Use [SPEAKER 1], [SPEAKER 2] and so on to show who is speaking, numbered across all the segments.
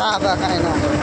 [SPEAKER 1] સાબા કાંઈ ના હોય.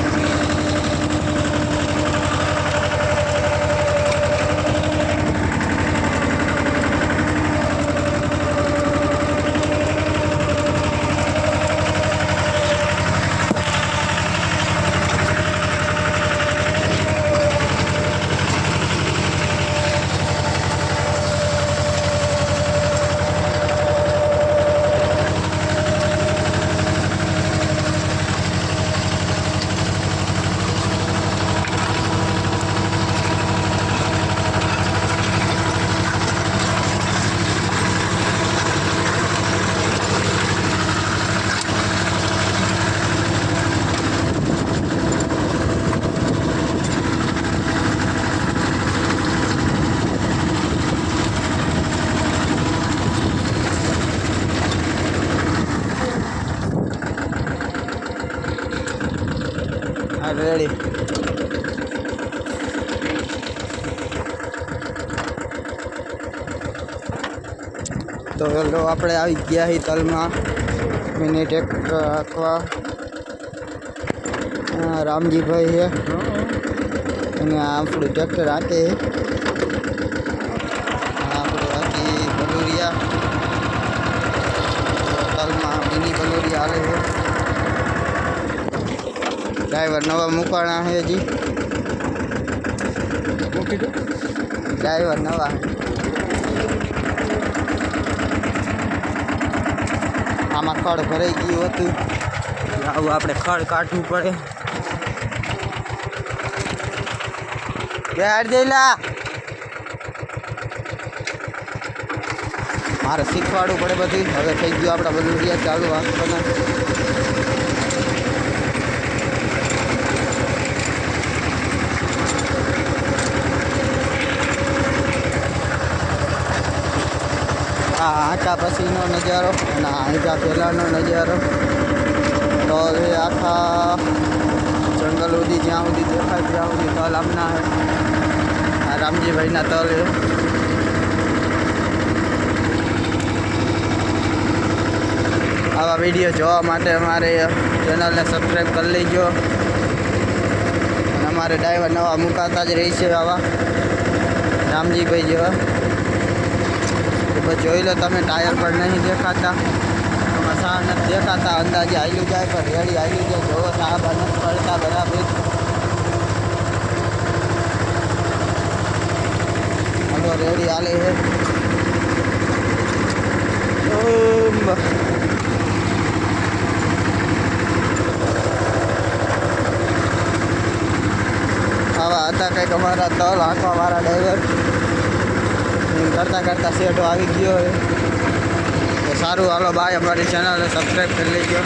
[SPEAKER 1] રેડી તો હેલો આપણે આવી ગયા હી તલમાં મિની ટ્રેક્ટર આખવા રામજીભાઈ છે અને આપણું ટ્રેક્ટર આકે આપણે આખી બલુરિયા તલમાં મિની બલુરિયા હાલે છે. ડ્રાઈવર નવા મૂકાણા છે હજી ડ્રાઈવર નવા આમાં ખડ ભરાઈ ગયું હતું આવું આપણે ખડ કાઢવું પડે. બેહાડ દેલા મારે શીખવાડવું પડે બધું. હવે થઈ ગયું આપણા બલુરિયા ચાલુ વાંચવાના. આંકા પછીનો નજારો અને આંકા પહેલાંનો નજારો તો હવે આખા જંગલ સુધી જ્યાં સુધી દેખાય ત્યાં સુધી તલ આમના હે. આ રામજીભાઈના તલ હે. આવા વિડીયો જોવા માટે અમારે ચેનલને સબસ્ક્રાઈબ કરી લેજો. અને અમારે ડ્રાઈવર નવા મુકાતા જ રહી છે આવા રામજીભાઈ જેવા. જોઈ લો તમે ટાયર પર નહીં દેખાતા મસાણ નથી દેખાતા અંદાજે હાલ્યું જાય પણ રેડી હાલ્યું જાય. જોવો સાહેબ નથી પડતા બરાબર. હલો રેડી હાલે છે. આવા હતા કંઈક અમારા તલ આંખવાવાળા ડ્રાઈવર. કરતાં કરતાં સેટો આવી ગયો હોય તો સારું. હાલો બાય. અમારી ચેનલને સબસ્ક્રાઈબ કરી લેજો.